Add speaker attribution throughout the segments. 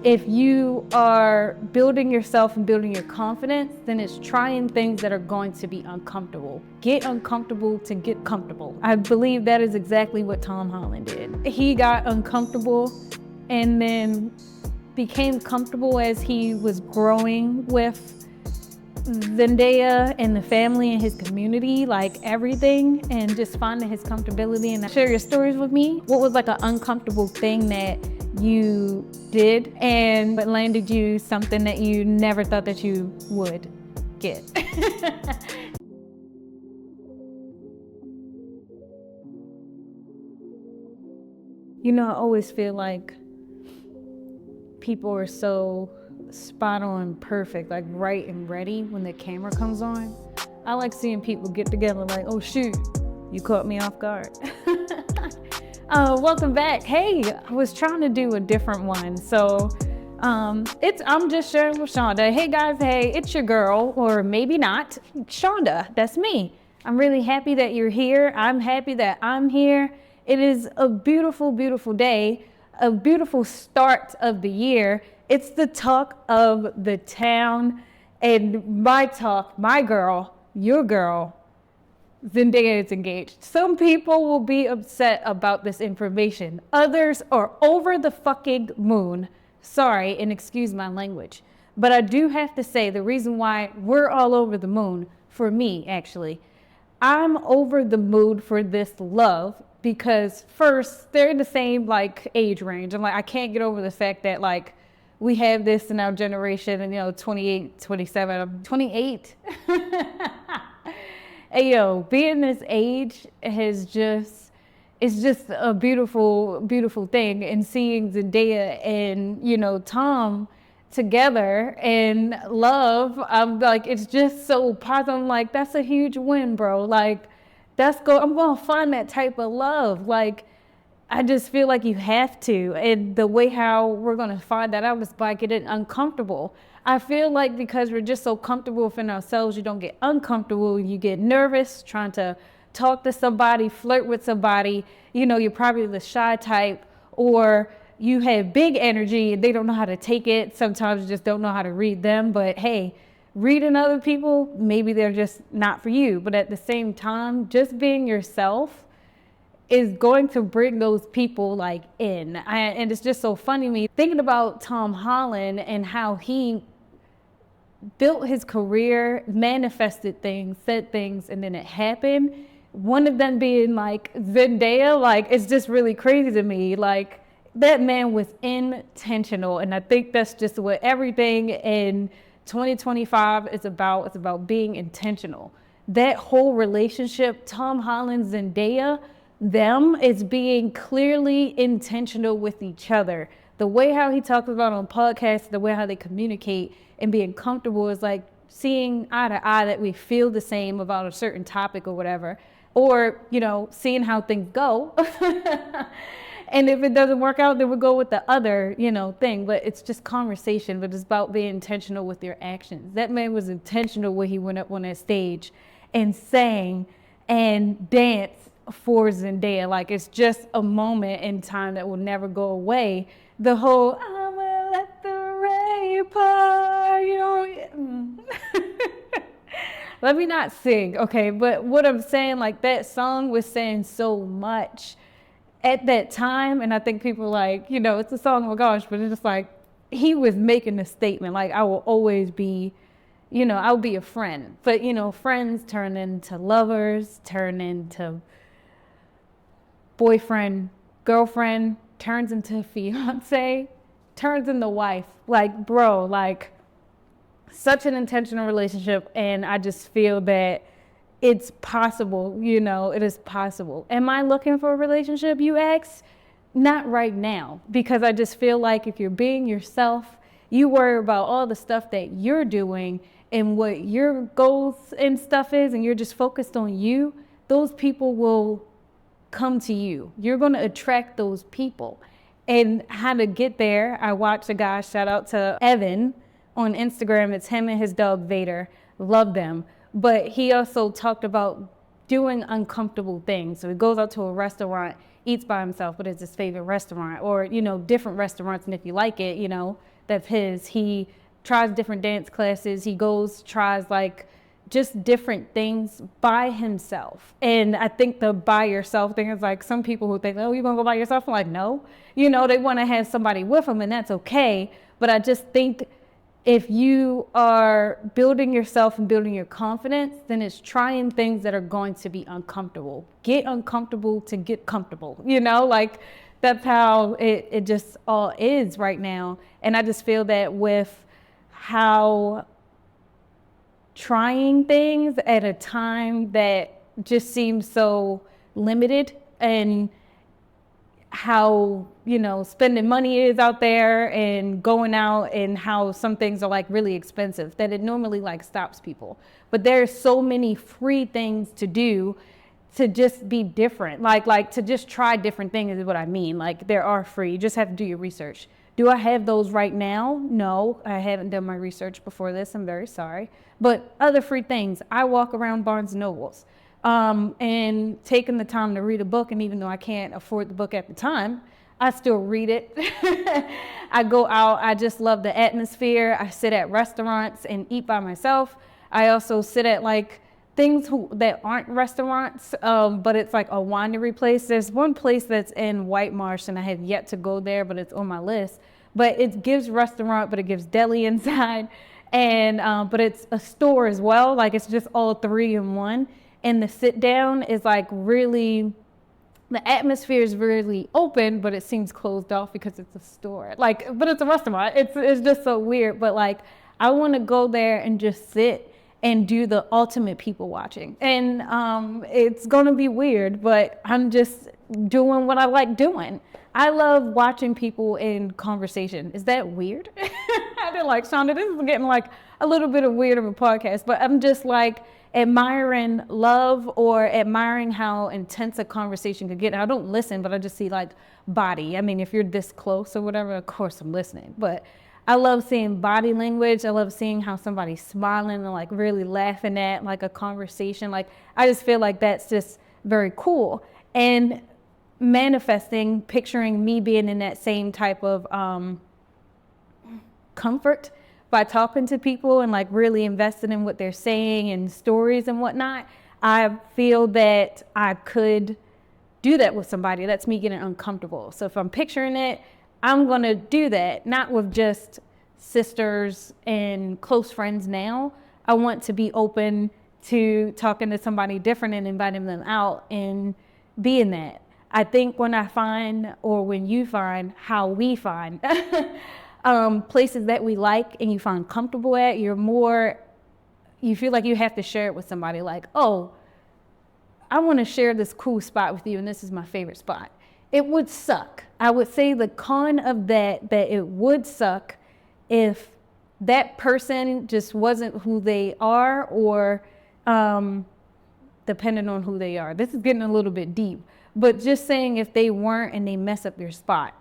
Speaker 1: If you are building yourself and building your confidence, then it's trying things that are going to be uncomfortable. Get uncomfortable to get comfortable. I believe that is exactly what Tom Holland did. He got uncomfortable and then became comfortable as he was growing with Zendaya and the family and his community, like everything, and just finding his comfortability. And share your stories with me. What was like an uncomfortable thing that you did and what landed you something that you never thought that you would get? You know, I always feel like people are so spot on perfect, like right and ready when the camera comes on. I like seeing people get together like, oh shoot, you caught me off guard. Welcome back. Hey, I was trying to do a different one. So I'm just sharing with Shaunda. Hey guys, hey, it's your girl, or maybe not, Shaunda, that's me. I'm really happy that you're here. I'm happy that I'm here. It is a beautiful, beautiful day, a beautiful start of the year. It's the talk of the town, and my talk, my girl, your girl, Zendaya is engaged. Some people will be upset about this information. Others are over the fucking moon. Sorry, and excuse my language. But I do have to say the reason why we're all over the moon, for me actually, I'm over the moon for this love because first, they're in the same like age range. I'm like, I can't get over the fact that like we have this in our generation and 28, 27, I'm 28. Hey, yo, being this age it's just a beautiful, beautiful thing. And seeing Zendaya and, Tom together in love, I'm like, it's just so positive. I'm like, that's a huge win, bro. Like, I'm going to find that type of love. Like, I just feel like you have to. And the way how we're going to find that out is by getting uncomfortable. I feel like because we're just so comfortable within ourselves, you don't get uncomfortable. You get nervous trying to talk to somebody, flirt with somebody. You're probably the shy type, or you have big energy and they don't know how to take it. Sometimes you just don't know how to read them. But hey, reading other people, maybe they're just not for you. But at the same time, just being yourself is going to bring those people like in. And it's just so funny to me thinking about Tom Holland and how he built his career, manifested things, said things, and then it happened. One of them being like Zendaya, like it's just really crazy to me. Like that man was intentional. And I think that's just what everything in 2025 is about. It's about being intentional. That whole relationship, Tom Holland, Zendaya, them is being clearly intentional with each other. The way how he talks about on podcasts, the way how they communicate and being comfortable is like seeing eye to eye that we feel the same about a certain topic or whatever, or, seeing how things go. And if it doesn't work out, then we'll go with the other, thing. But it's just conversation, but it's about being intentional with your actions. That man was intentional when he went up on that stage and sang and danced for Zendaya. Like it's just a moment in time that will never go away. The whole I'm gonna let the rain pour, let me not sing, okay? But what I'm saying, like that song was saying so much at that time, and I think people are like, it's a song, oh my gosh, but it's just like he was making a statement, like I will always be, I'll be a friend. But friends turn into lovers, turn into boyfriend, girlfriend, turns into fiance, turns into wife. Like, bro, like such an intentional relationship. And I just feel that it's possible, it is possible. Am I looking for a relationship, you ask? Not right now, because I just feel like if you're being yourself, you worry about all the stuff that you're doing and what your goals and stuff is, and you're just focused on you, those people will come to you. You're going to attract those people. And how to get there, I watched a guy, shout out to Evan on Instagram. It's him and his dog Vader. Love them. But he also talked about doing uncomfortable things. So he goes out to a restaurant, eats by himself, but it's his favorite restaurant, or, different restaurants. And if you like it, that's his. He tries different dance classes. He goes, tries like just different things by himself. And I think the by yourself thing is like some people who think, oh, you're going to go by yourself? I'm like, no. You know, they want to have somebody with them, and that's okay. But I just think if you are building yourself and building your confidence, then it's trying things that are going to be uncomfortable. Get uncomfortable to get comfortable, you know, like that's how it just all is right now. And I just feel that with how trying things at a time that just seems so limited, and how, you know, spending money is out there and going out, and how some things are like really expensive, that it normally like stops people. But there's so many free things to do to just be different. Like to just try different things is what I mean. Like there are free, you just have to do your research. Do I have those right now? No, I haven't done my research before this. I'm very sorry. But other free things, I walk around Barnes & Nobles. And taking the time to read a book, and even though I can't afford the book at the time, I still read it. I go out, I just love the atmosphere. I sit at restaurants and eat by myself. I also sit at like things that aren't restaurants, but it's like a winery place. There's one place that's in White Marsh, and I have yet to go there, but it's on my list. But it gives restaurant, but it gives deli inside, and but it's a store as well. Like it's just all three in one. And the sit down is like really, the atmosphere is really open, but it seems closed off because it's a store. Like, but it's a restaurant. It's just so weird. But like, I want to go there and just sit and do the ultimate people watching. And it's going to be weird, but I'm just doing what I like doing. I love watching people in conversation. Is that weird? I did like, Shaunda, this is getting like a little bit of weird of a podcast, but I'm just like, admiring love, or admiring how intense a conversation could get. And I don't listen, but I just see like body. I mean, if you're this close or whatever, of course I'm listening. But I love seeing body language. I love seeing how somebody's smiling and like really laughing at like a conversation. Like I just feel like that's just very cool. And manifesting, picturing me being in that same type of comfort by talking to people and like really investing in what they're saying and stories and whatnot. I feel that I could do that with somebody. That's me getting uncomfortable. So if I'm picturing it, I'm going to do that, not with just sisters and close friends now. I want to be open to talking to somebody different and inviting them out and being that. I think when I find, or when you find, how we find places that we like and you find comfortable at, you feel like you have to share it with somebody. Like, oh, I want to share this cool spot with you, and this is my favorite spot. It would suck. I would say the con of that it would suck if that person just wasn't who they are, or depending on who they are. This is getting a little bit deep, but just saying if they weren't and they mess up their spot.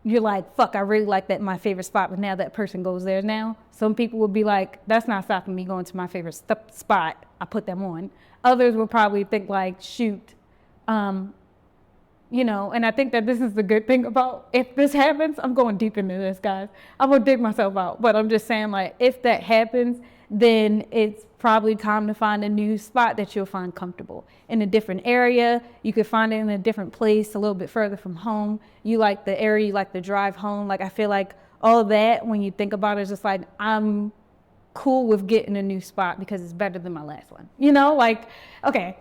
Speaker 1: You're like, fuck, I really like that, my favorite spot, but now that person goes there now. Some people would be like, that's not stopping me going to my favorite spot. I put them on. Others will probably think like, shoot, you know, and I think that this is the good thing about, if this happens, I'm going deep into this, guys. I'm going to dig myself out, but I'm just saying, like, if that happens, then it's probably time to find a new spot that you'll find comfortable in a different area. You could find it in a different place, a little bit further from home. You like the area, you like the drive home. Like, I feel like all that, when you think about it, is just like, I'm cool with getting a new spot because it's better than my last one. You know, like, okay,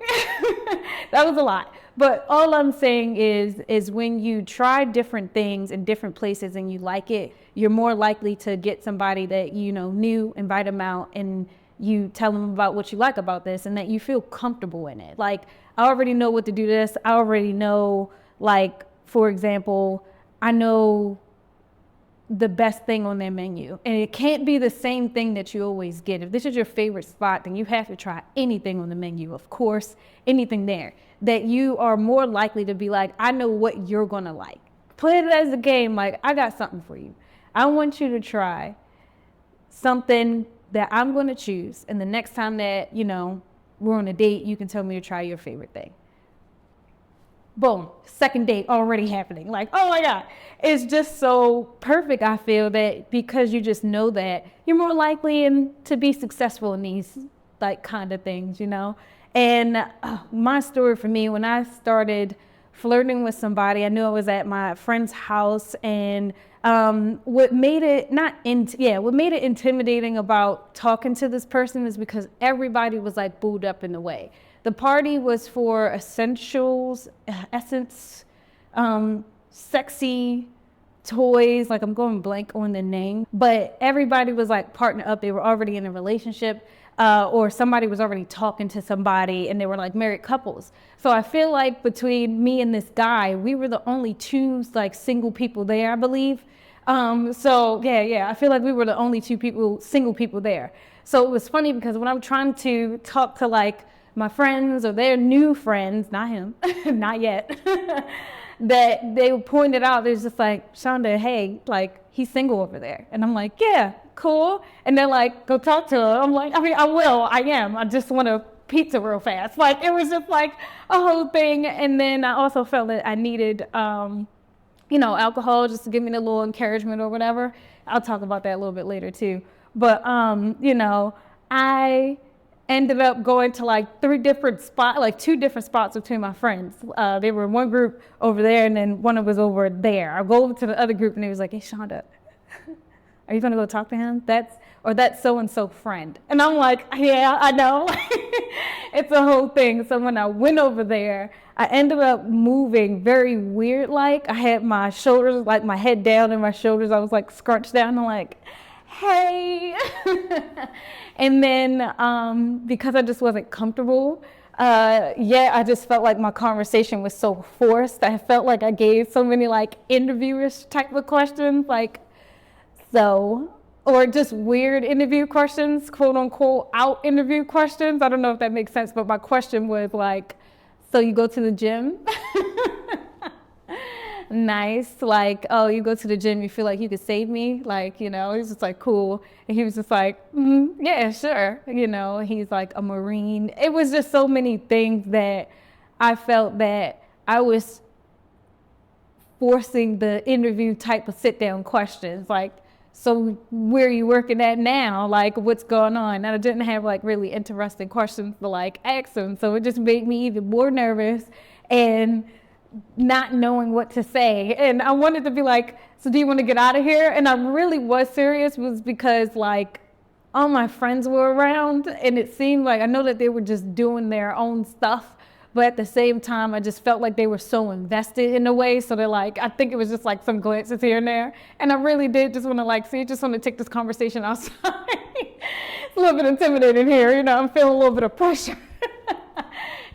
Speaker 1: that was a lot. But all I'm saying is when you try different things in different places and you like it, you're more likely to get somebody that, you know, new, invite them out, and you tell them about what you like about this, and that you feel comfortable in it. Like, I already know what to do this. I already know, like, for example, I know the best thing on their menu, and it can't be the same thing that you always get. If this is your favorite spot, then you have to try anything on the menu, of course, anything there, that you are more likely to be like, I know what you're gonna like. Play it as a game. Like, I got something for you. I want you to try something that I'm gonna choose, and the next time that, you know, we're on a date, you can tell me to try your favorite thing. boom, second date already happening. Like, oh my God. It's just so perfect, I feel, that because you just know that you're more likely to be successful in these like kind of things, you know? And my story for me, when I started flirting with somebody, I knew I was at my friend's house, and what made it what made it intimidating about talking to this person is because everybody was like booed up in the way. The party was for essence, sexy toys. Like, I'm going blank on the name, but everybody was like partnered up. They were already in a relationship, or somebody was already talking to somebody, and they were like married couples. So I feel like between me and this guy, we were the only two like single people there, I believe. So I feel like we were the only single people there. So it was funny because when I'm trying to talk to like my friends or their new friends, not him, not yet, that they pointed out, there's just like, Shaunda, hey, like, he's single over there. And I'm like, yeah, cool. And they're like, go talk to him. I'm like, I mean, I am. I just want a pizza real fast. Like, it was just like a whole thing. And then I also felt that I needed, alcohol just to give me a little encouragement or whatever. I'll talk about that a little bit later too. But, I ended up going to like two different spots between my friends. They were in one group over there, and then one of was over there. I go over to the other group, and he was like, hey, Shaunda, are you going to go talk to him? That's so-and-so friend. And I'm like, yeah, I know. It's a whole thing. So when I went over there, I ended up moving very weird. Like, I had my shoulders, like my head down and my shoulders, I was like scrunched down. I'm like, hey. And then because I just wasn't comfortable, I just felt like my conversation was so forced. I felt like I gave so many like interviewish type of questions, like, so, or just weird interview questions, quote unquote, out interview questions. I don't know if that makes sense, but my question was like, so you go to the gym? Nice. Like, oh, you go to the gym, you feel like you could save me? Like, he's just like, cool. And he was just like, yeah, sure. He's like a Marine. It was just so many things that I felt that I was forcing the interview type of sit down questions. Like, so where are you working at now? Like, what's going on? And I didn't have like really interesting questions to like ask him. So it just made me even more nervous and not knowing what to say. And I wanted to be like, so do you want to get out of here? And I really was serious, was because like all my friends were around, and it seemed like, I know that they were just doing their own stuff, but at the same time, I just felt like they were so invested in a way. So they're like, I think it was just like some glances here and there. And I really did just want to like, just want to take this conversation outside. It's a little bit intimidating here. I'm feeling a little bit of pressure.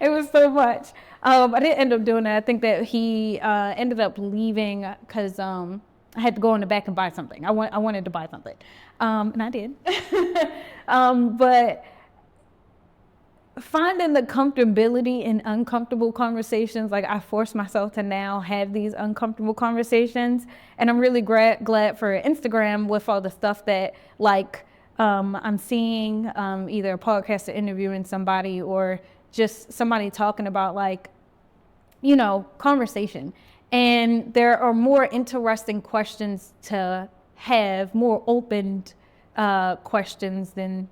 Speaker 1: It was so much. I didn't end up doing that. I think that he ended up leaving because I had to go in the back and buy something. I wanted to buy something, and I did. But finding the comfortability in uncomfortable conversations, like I force myself to now have these uncomfortable conversations, and I'm really glad for Instagram with all the stuff that like I'm seeing, either a podcast or interviewing somebody, or just somebody talking about like, conversation. And there are more interesting questions to have, more opened questions than,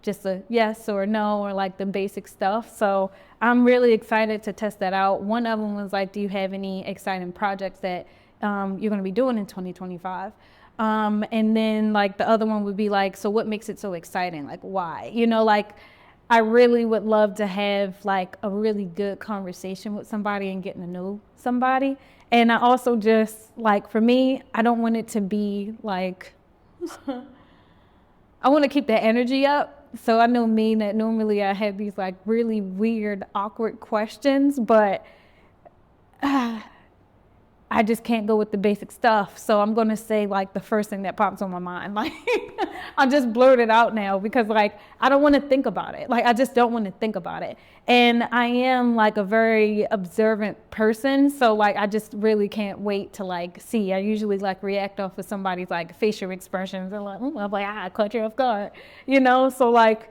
Speaker 1: just a yes or no, or like the basic stuff. So I'm really excited to test that out. One of them was like, do you have any exciting projects that you're going to be doing in 2025? And then like the other one would be like, so what makes it so exciting? Like, why? Like, I really would love to have like a really good conversation with somebody and getting to know somebody. And I also just like, for me, I don't want it to be like, I want to keep that energy up. So I know me, that normally I have these like really weird, awkward questions, but I just can't go with the basic stuff. So I'm going to say like the first thing that pops on my mind. Like, I'll just blurt it out now because like, I don't want to think about it. Like, I just don't want to think about it. And I am like a very observant person. So like, I just really can't wait to like see. I usually like react off of somebody's like facial expressions and like, I'm like, I caught you off guard, So like,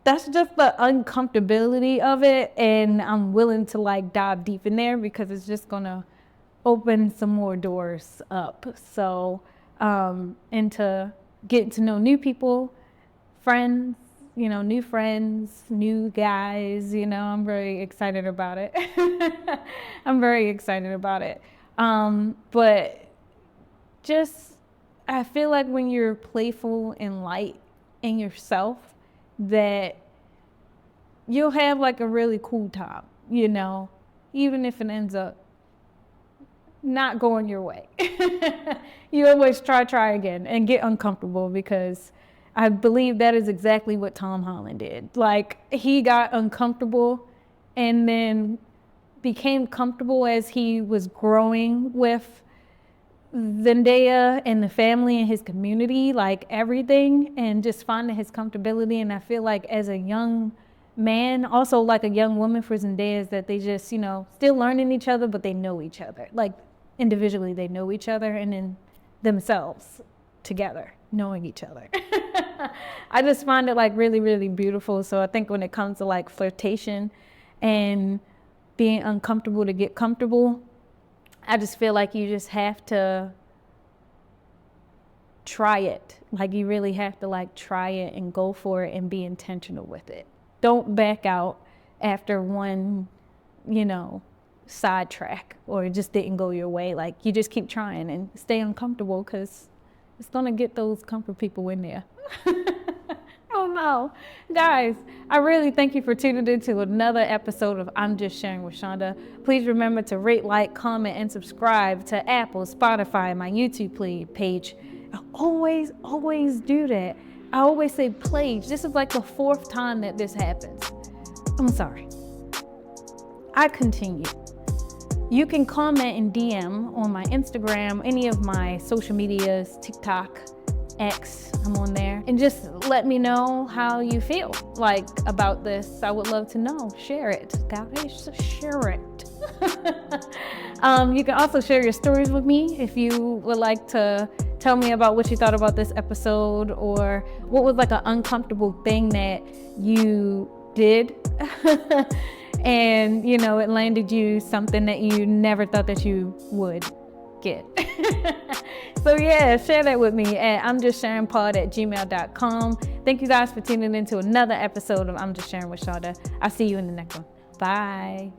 Speaker 1: that's just the uncomfortability of it, and I'm willing to like dive deep in there because it's just gonna open some more doors up. So, and to get to know new people, friends, new friends, new guys, I'm very excited about it. I'm very excited about it. But just, I feel like when you're playful and light in yourself, that you'll have like a really cool time, even if it ends up not going your way. You always try again and get uncomfortable, because I believe that is exactly what Tom Holland did. Like, he got uncomfortable and then became comfortable as he was growing with Zendaya and the family and his community, like everything, and just finding his comfortability. And I feel like as a young man, also like a young woman for Zendaya, is that they just, still learning each other, but they know each other. Like, individually, they know each other, and then themselves together, knowing each other. I just find it like really, really beautiful. So I think when it comes to like flirtation and being uncomfortable to get comfortable, I just feel like you just have to try it. Like, you really have to like try it and go for it and be intentional with it. Don't back out after one, sidetrack, or it just didn't go your way. Like, you just keep trying and stay uncomfortable, because it's gonna get those comfort people in there. Oh no. Guys, I really thank you for tuning in to another episode of I'm Just Sharing with Shaunda. Please remember to rate, like, comment, and subscribe to Apple, Spotify, and my YouTube page. I always do that. I always say page. This is like the 4th time that this happens. I'm sorry. I continue. You can comment and DM on my Instagram, any of my social medias, TikTok, X, I'm on there, and just let me know how you feel like about this. I would love to know. Share it, guys. Share it. You can also share your stories with me if you would like to tell me about what you thought about this episode, or what was like an uncomfortable thing that you did and it landed you something that you never thought that you would get. So yeah, share that with me at imjustsharingpod@gmail.com. Thank you guys for tuning in to another episode of I'm Just Sharing with Shaunda. I'll see you in the next one. Bye.